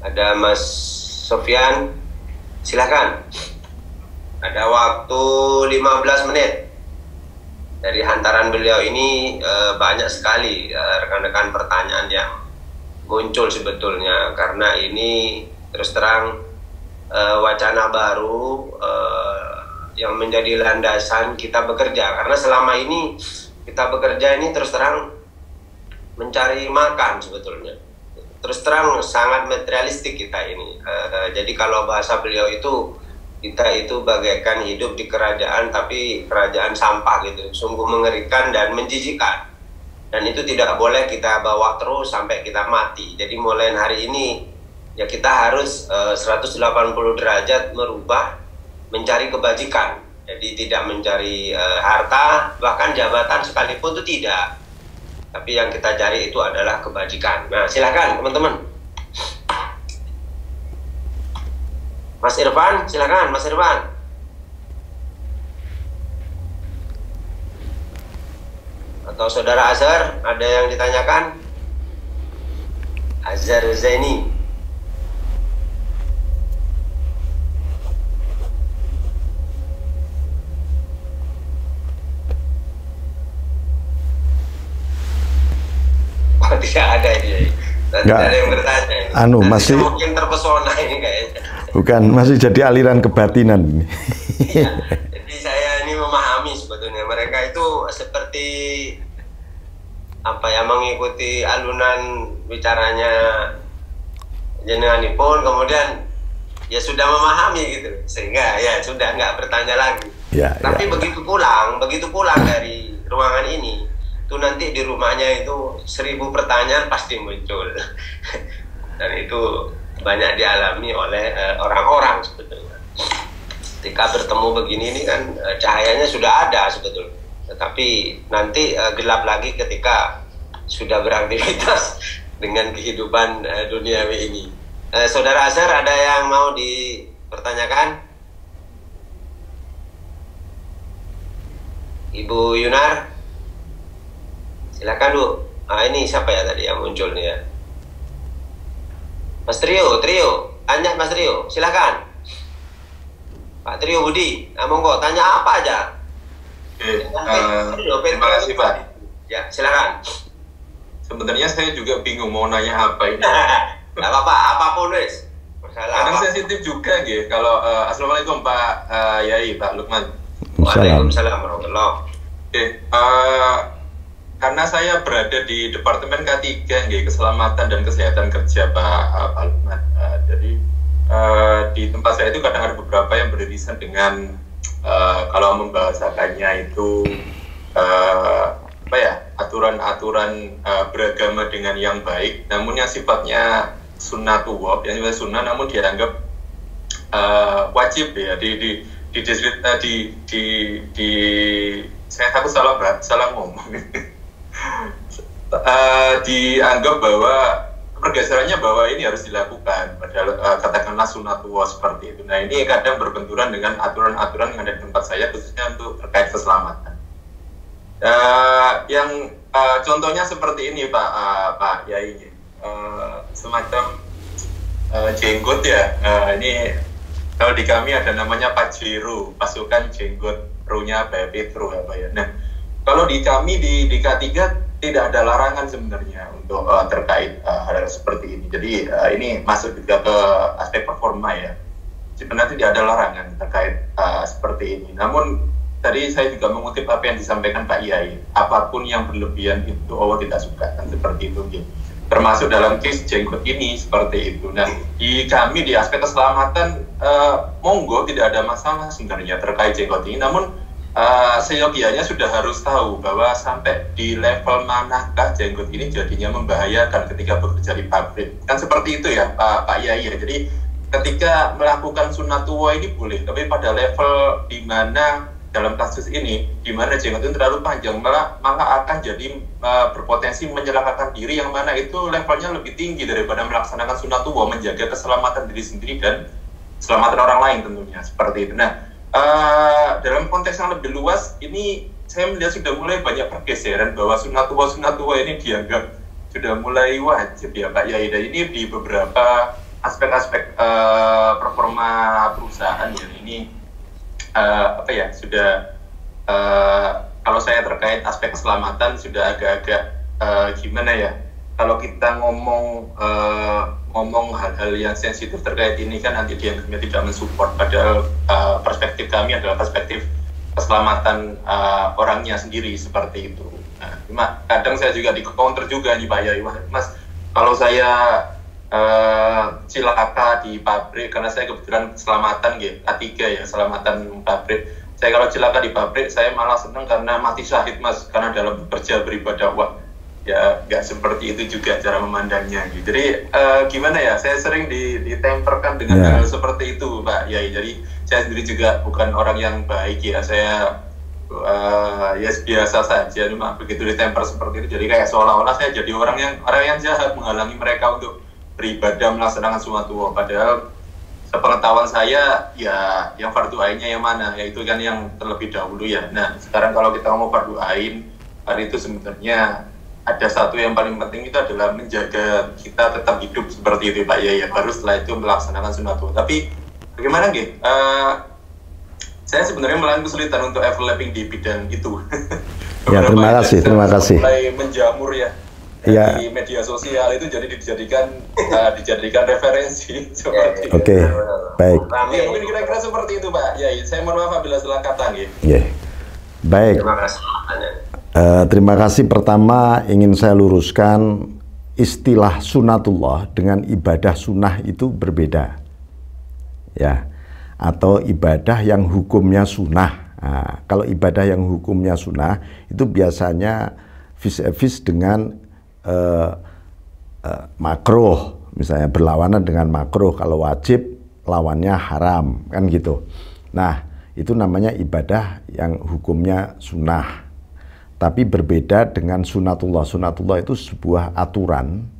ada Mas Sofyan, silakan. Ada waktu 15 menit. dari hantaran beliau ini banyak sekali rekan-rekan pertanyaan yang muncul sebetulnya, karena ini terus terang wacana baru yang menjadi landasan kita bekerja. Karena selama ini kita bekerja ini terus terang mencari makan sebetulnya. Terus terang sangat materialistik kita ini. Jadi kalau bahasa beliau itu, kita itu bagaikan hidup di kerajaan, tapi kerajaan sampah gitu. Sungguh mengerikan dan menjijikkan. Dan itu tidak boleh kita bawa terus sampai kita mati. Jadi mulai hari ini ya kita harus 180 derajat merubah, mencari kebajikan. Jadi tidak mencari harta, bahkan jabatan sekalipun itu tidak. Tapi yang kita cari itu adalah kebajikan. Nah, silakan teman-teman. Mas Irfan, silakan Mas Irfan. Atau Saudara Azhar, ada yang ditanyakan? Azhar Zaini. Tidak ada ini. Tidak ada yang bertanya. Masih mungkin terpesona ini kayaknya. Bukan, masih jadi aliran kebatinan ini. Ya, jadi saya ini memahami sebetulnya mereka itu seperti apa ya, mengikuti alunan bicaranya jenenganipun, kemudian ya sudah memahami gitu, sehingga ya sudah nggak bertanya lagi. Tapi begitu pulang dari ruangan ini, itu nanti di rumahnya itu 1000 pertanyaan pasti muncul. Dan itu banyak dialami oleh orang-orang sebetulnya. Ketika bertemu begini ini kan cahayanya sudah ada sebetulnya, tetapi nanti gelap lagi ketika sudah beraktivitas dengan kehidupan duniawi ini. Saudara Azhar, ada yang mau dipertanyakan? Ibu Yunar? Silakan Bu. Ini siapa ya tadi yang muncul nih ya? Mas Trio, tanya Mas Trio, silakan. Pak Trio Budi, monggo tanya apa aja. Terima kasih Pak. Ya, silakan. Sebenarnya saya juga bingung mau nanya apa ini. Gak apa-apa, apapun wes. Kadang sensitif juga gitu. Kalau Assalamualaikum Pak Yai, Pak Lukman. Waalaikumsalam warahmatullahi. Oke, karena saya berada di Departemen K3, Keselamatan dan Kesehatan Kerja Pak Lukman. Jadi di tempat saya itu kadang ada beberapa yang beririsan dengan kalau membahasakannya itu aturan-aturan beragama dengan yang baik, namun yang sifatnya sunnatullah, yang sifatnya sunnah, namun dianggap wajib ya saya takut salah ngomong. Dianggap bahwa pergeserannya bahwa ini harus dilakukan, padahal katakanlah sunnatullah seperti itu. Nah, ini kadang berbenturan dengan aturan-aturan yang ada di tempat saya, khususnya untuk terkait keselamatan. Yang contohnya seperti ini Pak Yai, semacam jenggot ya. Ini kalau di kami ada namanya Pajero, pasukan jenggot, runya Petro apa ya. Nah, kalau di kami di K3 tidak ada larangan sebenarnya untuk terkait hal seperti ini. Jadi ini masuk juga ke aspek performa ya. Sebenarnya tidak ada larangan terkait seperti ini. Namun tadi saya juga mengutip apa yang disampaikan Pak Yai, apapun yang berlebihan itu Allah tidak suka, kan seperti itu gitu. Termasuk dalam case jenggot ini seperti itu. Nah, di kami di aspek keselamatan monggo tidak ada masalah sebenarnya terkait jenggot ini. Namun seyogianya sudah harus tahu bahwa sampai di level manakah jenggot ini jadinya membahayakan ketika bekerja di pabrik. Kan seperti itu ya Pak Yai ya. Jadi ketika melakukan sunnatullah ini boleh, tapi pada level di mana dalam kasus ini, di mana jenggot itu terlalu panjang, malah akan jadi berpotensi menyelakakan diri, yang mana itu levelnya lebih tinggi daripada melaksanakan sunnatullah, menjaga keselamatan diri sendiri dan keselamatan orang lain tentunya, seperti itu. Nah, dalam konteks yang lebih luas, ini saya melihat sudah mulai banyak pergeseran bahwa sunnatullah ini dianggap sudah mulai wajib ya Pak Yai. Dan ini di beberapa aspek-aspek performa perusahaan ya, ini sudah kalau saya terkait aspek keselamatan sudah agak-agak gimana ya, kalau kita ngomong hal-hal yang sensitif terkait ini kan nanti dianggapnya tidak mensupport, padahal perspektif kami adalah perspektif keselamatan orangnya sendiri seperti itu. Nah, cuma kadang saya juga di counter juga nih Pak Yai, Mas, kalau saya cilaka di pabrik, karena saya kebetulan keselamatan gitu, K3 ya, keselamatan pabrik. Saya kalau cilaka di pabrik, saya malah senang karena mati syahid Mas, karena dalam bekerja beribadah. Wah, ya nggak seperti itu juga cara memandangnya gitu. Jadi gimana ya, saya sering ditemperkan dengan hal seperti itu Pak Yai. Jadi saya sendiri juga bukan orang yang baik ya, saya ya biasa saja, cuma begitu ditemper seperti itu, jadi kayak seolah-olah saya jadi orang yang jahat, menghalangi mereka untuk beribadah melaksanakan sunatullah. Padahal sepengetahuan saya ya yang fardu ainnya yang mana, yaitu kan yang terlebih dahulu ya. Nah sekarang kalau kita ngomong fardu ain, hari itu sebenarnya ada satu yang paling penting, itu adalah menjaga kita tetap hidup seperti itu Pak ya. Baru setelah itu melaksanakan sunatullah. Tapi bagaimana nggih? Saya sebenarnya mengalami kesulitan untuk overlapping di bidang itu. Ya, terima kasih. Mulai menjamur ya. Di media sosial itu jadi dijadikan referensi seperti itu. Oke, baik. Ya, mungkin kira-kira seperti itu Pak. Ya, saya mohon maaf apabila salah kata nggih. Baik. Terima kasih. Terima kasih. Pertama ingin saya luruskan, istilah sunatullah dengan ibadah sunnah itu berbeda. Ya. Atau ibadah yang hukumnya sunnah. Nah, kalau ibadah yang hukumnya sunnah itu biasanya vis-a-vis dengan makruh, misalnya berlawanan dengan makruh. Kalau wajib lawannya haram, kan gitu. Nah, itu namanya ibadah yang hukumnya sunnah. Tapi berbeda dengan sunatullah. Sunatullah itu sebuah aturan,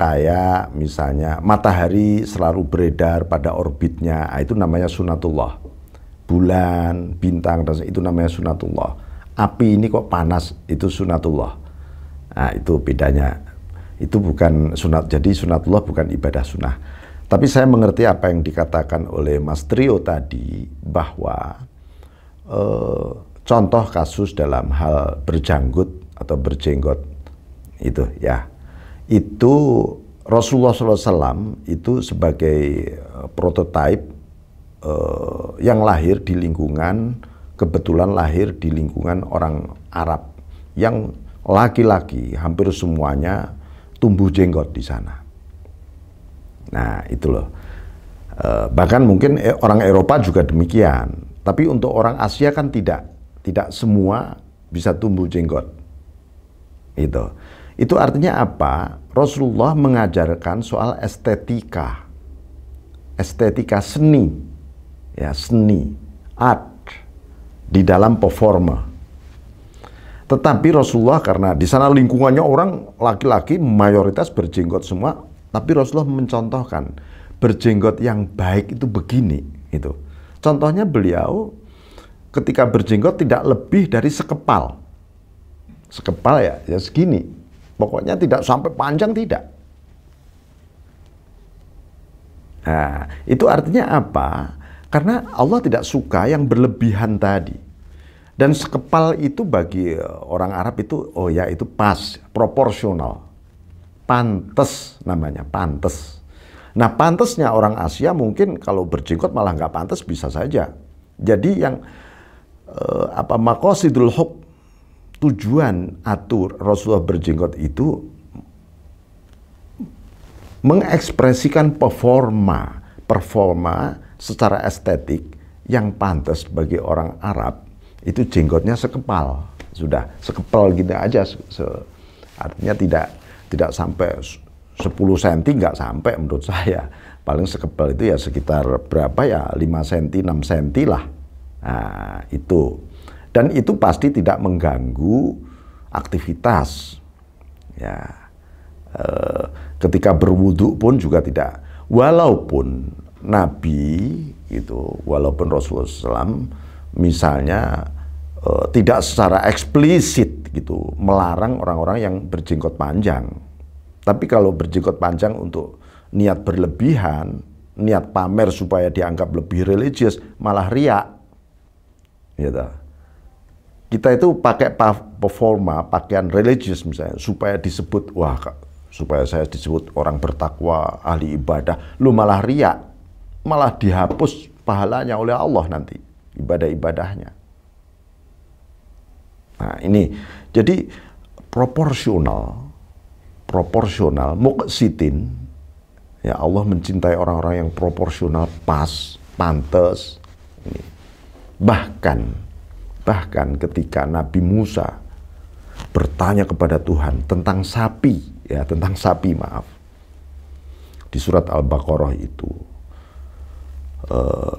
kayak misalnya matahari selalu beredar pada orbitnya, itu namanya sunatullah. Bulan, bintang, itu namanya sunatullah. Api ini kok panas, itu sunatullah. Nah, itu bedanya. Itu bukan sunat. Jadi sunatullah bukan ibadah sunnah. Tapi saya mengerti apa yang dikatakan oleh Mas Trio tadi, bahwa contoh kasus dalam hal berjanggut atau berjenggot itu ya, itu Rasulullah SAW itu sebagai prototipe yang lahir di lingkungan, kebetulan lahir di lingkungan orang Arab yang laki-laki hampir semuanya tumbuh jenggot di sana. Nah itu loh, bahkan mungkin orang Eropa juga demikian, tapi untuk orang Asia kan tidak semua bisa tumbuh jenggot. Itu artinya apa? Rasulullah mengajarkan soal estetika seni, ya, seni, art di dalam performa. Tetapi Rasulullah, karena di sana lingkungannya orang laki-laki mayoritas berjenggot semua, tapi Rasulullah mencontohkan berjenggot yang baik itu begini, itu. Contohnya beliau ketika berjenggot tidak lebih dari sekepal ya segini, pokoknya tidak sampai panjang, tidak. Nah, itu artinya apa? Karena Allah tidak suka yang berlebihan tadi. Dan sekepal itu bagi orang Arab itu, oh ya, itu pas, proporsional, pantes namanya, pantes. Nah, pantesnya orang Asia mungkin kalau berjenggot malah nggak pantes, bisa saja. Jadi yang maqasidul hukm, tujuan atur Rasulullah berjenggot itu mengekspresikan performa secara estetik yang pantas bagi orang Arab. Itu jenggotnya sekepal, sudah sekepal gitu aja, artinya tidak sampai 10 cm, nggak sampai menurut saya. Paling sekepal itu ya sekitar berapa ya, 5 cm, 6 cm lah. Nah, itu. Dan itu pasti tidak mengganggu aktivitas. Ya, ketika berwudu pun juga tidak. Walaupun Nabi itu, walaupun Rasulullah SAW misalnya tidak secara eksplisit gitu melarang orang-orang yang berjenggot panjang. Tapi kalau berjenggot panjang untuk niat berlebihan, niat pamer supaya dianggap lebih religius, malah riak. Gitu. kita itu pakai performa, pakaian religius misalnya, supaya disebut, wah, supaya saya disebut orang bertakwa, ahli ibadah, lu malah riak, malah dihapus pahalanya oleh Allah nanti, ibadah-ibadahnya. Nah ini, jadi proporsional, muqsitin, ya Allah mencintai orang-orang yang proporsional, pas, pantas. Ini. Bahkan ketika Nabi Musa bertanya kepada Tuhan tentang sapi, maaf. Di surat Al-Baqarah itu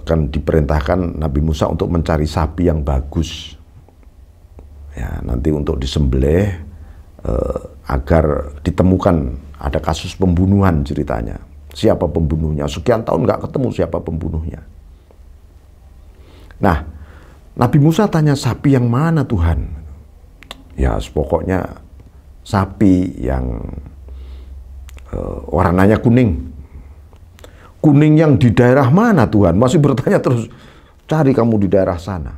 kan diperintahkan Nabi Musa untuk mencari sapi yang bagus. Ya, nanti untuk disembelih agar ditemukan, ada kasus pembunuhan ceritanya. Siapa pembunuhnya? Sekian tahun nggak ketemu siapa pembunuhnya. Nah, Nabi Musa tanya, sapi yang mana Tuhan? Ya, pokoknya sapi yang warnanya kuning. Kuning yang di daerah mana Tuhan? Masih bertanya terus, cari kamu di daerah sana.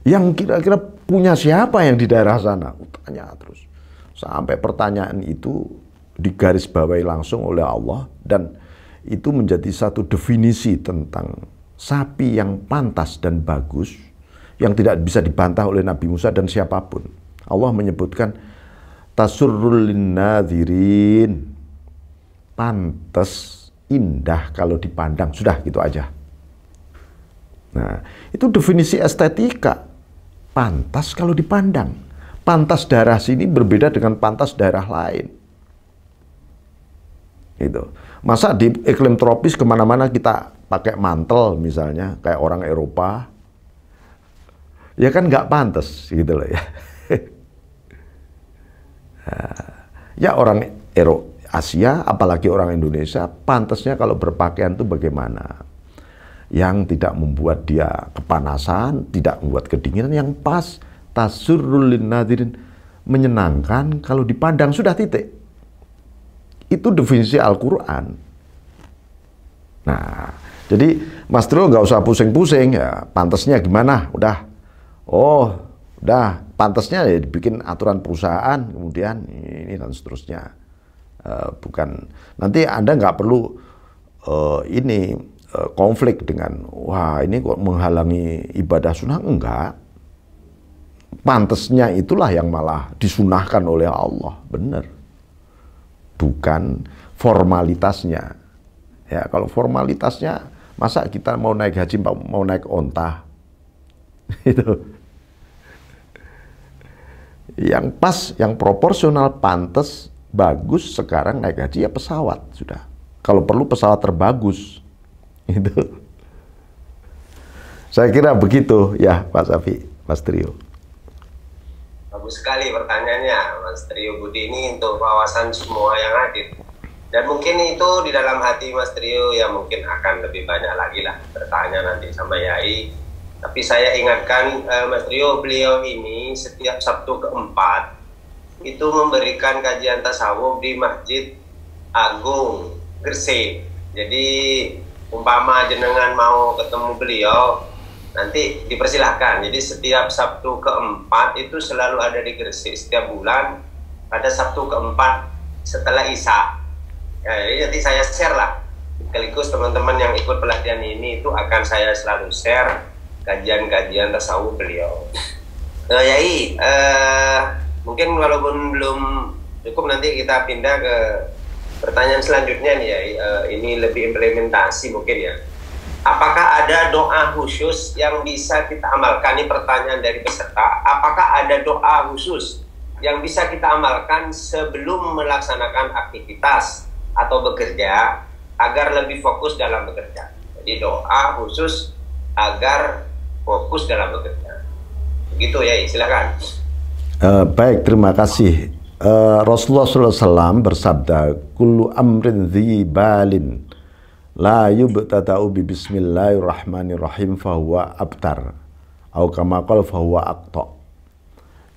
Yang kira-kira punya siapa yang di daerah sana? Tanya terus. Sampai pertanyaan itu digarisbawahi langsung oleh Allah, dan itu menjadi satu definisi tentang sapi yang pantas dan bagus, yang tidak bisa dibantah oleh Nabi Musa dan siapapun. Allah menyebutkan tasurrul linnadhirin, pantas, indah kalau dipandang, sudah gitu aja. Nah, itu definisi estetika, pantas kalau dipandang. Pantas daerah sini berbeda dengan pantas daerah lain. Gitu. Masa di iklim tropis kemana-mana kita pakai mantel misalnya, kayak orang Eropa, ya kan nggak pantas gitu loh ya. Ya orang Asia, apalagi orang Indonesia, pantasnya kalau berpakaian itu bagaimana? Yang tidak membuat dia kepanasan, tidak membuat kedinginan, yang pas, tasurrul linnadhirin, menyenangkan kalau dipandang, sudah titik. Itu definisi Al-Quran. Nah, jadi Mas Trio nggak usah pusing-pusing ya, pantasnya gimana? Udah, pantasnya ya dibikin aturan perusahaan, kemudian ini dan seterusnya. Bukan, nanti Anda nggak perlu konflik dengan, wah ini kok menghalangi ibadah sunnah, enggak. Pantasnya itulah yang malah disunahkan oleh Allah, benar. Bukan formalitasnya. Ya, kalau formalitasnya, masa kita mau naik haji, mau naik onta? Itu. Yang pas, yang proporsional, pantas, bagus, sekarang naik haji ya pesawat, sudah. Kalau perlu pesawat terbagus. Itu. Saya kira begitu ya Pak Safi, Mas Trio. Bagus sekali pertanyaannya Mas Trio Budi, ini untuk wawasan semua yang hadir. Dan mungkin itu di dalam hati Mas Trio yang mungkin akan lebih banyak lagi lah bertanya nanti sama Yai. Tapi saya ingatkan Mas Trio, beliau ini setiap Sabtu keempat itu memberikan kajian tasawuf di Masjid Agung Gresik. Jadi umpama jenengan mau ketemu beliau, nanti dipersilahkan. Jadi setiap Sabtu keempat itu selalu ada di Gresik. Setiap bulan pada Sabtu keempat setelah Isya. Ya, jadi nanti saya share lah. Sekaligus teman-teman yang ikut pelatihan ini itu akan saya selalu share kajian-kajian tasawuf beliau. Yai, mungkin walaupun belum cukup, nanti kita pindah ke pertanyaan selanjutnya nih Yai. Ini lebih implementasi mungkin ya. Apakah ada doa khusus yang bisa kita amalkan? Ini pertanyaan dari peserta. Apakah ada doa khusus yang bisa kita amalkan sebelum melaksanakan aktivitas atau bekerja agar lebih fokus dalam bekerja? Jadi doa khusus agar fokus dalam bekerja. Begitu ya, silakan. Baik, terima kasih. Rasulullah SAW bersabda, kullu amrin dhi balin la yubtada'u bi bismillahirrahmanirrahim fahuwa abtar au kama qala fahuwa aqta.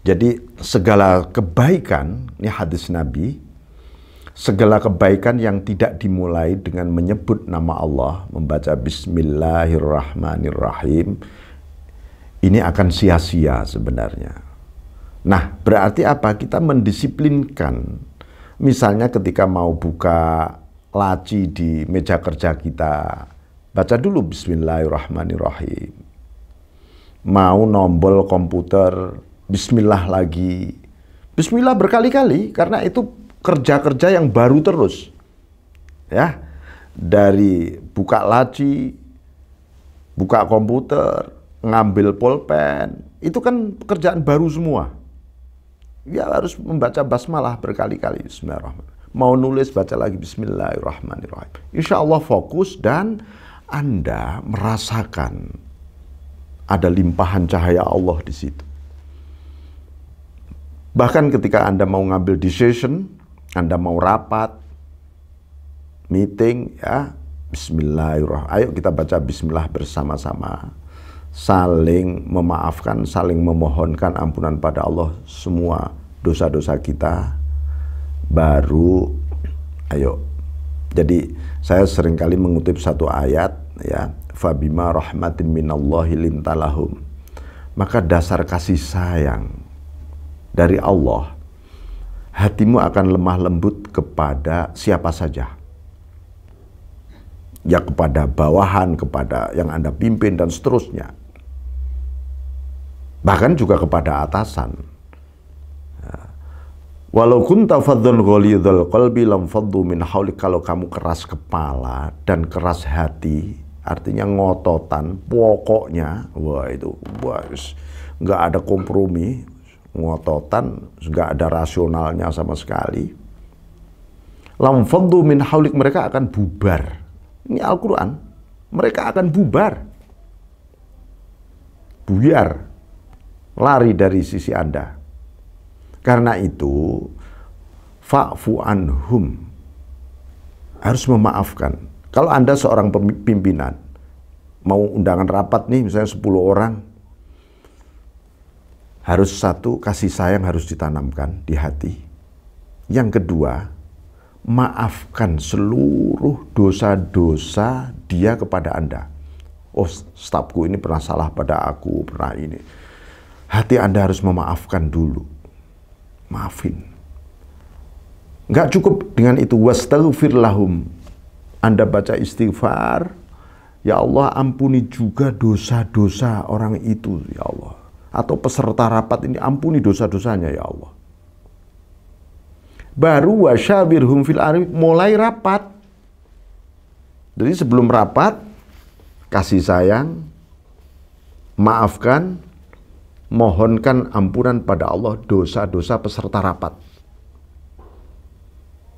Jadi segala kebaikan, ini hadis Nabi, segala kebaikan yang tidak dimulai dengan menyebut nama Allah, membaca bismillahirrahmanirrahim, ini akan sia-sia sebenarnya. Nah, berarti apa? Kita mendisiplinkan. Misalnya ketika mau buka laci di meja kerja kita, baca dulu Bismillahirrahmanirrahim. Mau nombol komputer, Bismillah lagi. Bismillah berkali-kali, karena itu kerja-kerja yang baru terus. Ya, dari buka laci, buka komputer, ngambil pulpen, itu kan pekerjaan baru semua. Ya harus membaca basmalah berkali-kali. Bismillahirrahmanirrahim. Mau nulis, baca lagi Bismillahirrahmanirrahim. Insya Allah fokus dan Anda merasakan ada limpahan cahaya Allah di situ. Bahkan ketika Anda mau ngambil decision, Anda mau rapat, meeting, ya Bismillahirrahmanirrahim. Ayo kita baca Bismillah bersama-sama. Saling memaafkan, saling memohonkan ampunan pada Allah semua dosa-dosa kita. Baru, ayo. Jadi saya seringkali mengutip satu ayat, ya, fabima rahmatin minallahi lintalahum. Maka dasar kasih sayang dari Allah, hatimu akan lemah lembut kepada siapa saja. Ya kepada bawahan, kepada yang Anda pimpin dan seterusnya. Bahkan juga kepada atasan. Walau kunta fadhdhan ghalidhal qalbi lam faddu min haulik. Kalau kamu keras kepala dan keras hati, artinya ngototan, pokoknya, wah itu, nggak ada kompromi, ngototan, nggak ada rasionalnya sama sekali. Lam faddu min haulik, mereka akan bubar. Ini Al-Quran, mereka akan bubar, buyar, lari dari sisi Anda. Karena itu, fa'fu anhum, harus memaafkan. Kalau Anda seorang pimpinan, mau undangan rapat nih, misalnya 10 orang, harus satu, kasih sayang harus ditanamkan di hati. Yang kedua, maafkan seluruh dosa-dosa dia kepada Anda. Oh, stafku ini pernah salah pada aku, pernah ini. Hati Anda harus memaafkan dulu. Maafin. Nggak cukup dengan itu. Wastaghfir lahum. Anda baca istighfar. Ya Allah, ampuni juga dosa-dosa orang itu, ya Allah. Atau peserta rapat ini, ampuni dosa-dosanya, ya Allah. Baru wasyawirhum fil amri, mulai rapat. Jadi sebelum rapat, kasih sayang, maafkan, mohonkan ampunan pada Allah dosa-dosa peserta rapat.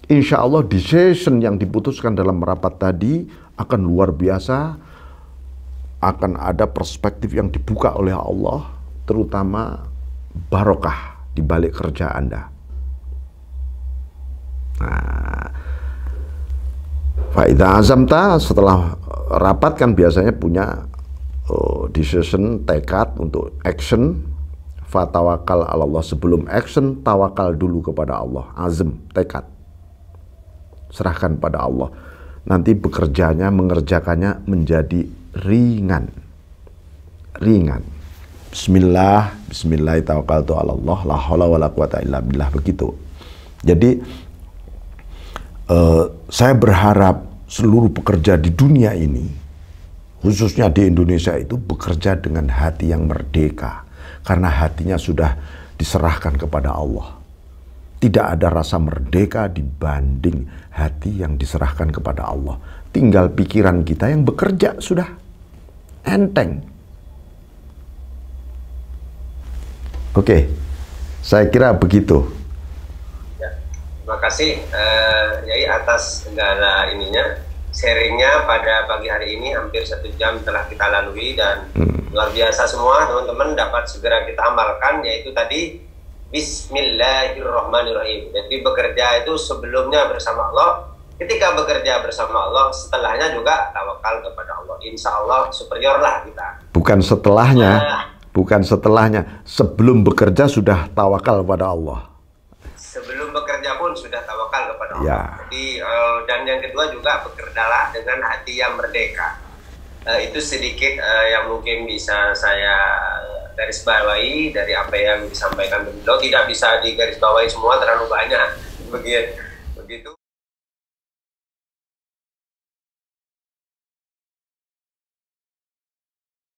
Insya Allah decision yang diputuskan dalam rapat tadi akan luar biasa, akan ada perspektif yang dibuka oleh Allah, terutama barokah di balik kerja Anda. Nah, fa'idha azamta, setelah rapat kan biasanya punya decision, tekad untuk action. Fatawakal ala Allah, sebelum action tawakal dulu kepada Allah. Azam, tekad, serahkan pada Allah. Nanti bekerjanya, mengerjakannya menjadi ringan. Ringan. Bismillah, bismillah tawakkaltu ala Allah, la haula wala quwata illa billah, begitu. Jadi saya berharap seluruh pekerja di dunia ini, khususnya di Indonesia, itu bekerja dengan hati yang merdeka. Karena hatinya sudah diserahkan kepada Allah. Tidak ada rasa merdeka dibanding hati yang diserahkan kepada Allah. Tinggal pikiran kita yang bekerja, sudah enteng. Oke, saya kira begitu. Ya, terima kasih Yai atas segala ininya. Sharingnya pada pagi hari ini hampir 1 jam telah kita lalui, dan luar biasa semua teman-teman dapat segera kita amalkan, yaitu tadi Bismillahirrahmanirrahim. Jadi bekerja itu sebelumnya bersama Allah, ketika bekerja bersama Allah, setelahnya juga tawakal kepada Allah. Insya Allah superior lah kita. Bukan setelahnya, bukan setelahnya. Sebelum bekerja sudah tawakal pada Allah. Sebelum bekerja pun sudah tawakal kepada Allah. Ya. Jadi dan yang kedua juga bekerjalah dengan hati yang merdeka. Itu sedikit yang mungkin bisa saya garis bawahi dari apa yang disampaikan beliau. Tidak bisa digaris bawahi semua, terlalu banyak begitu.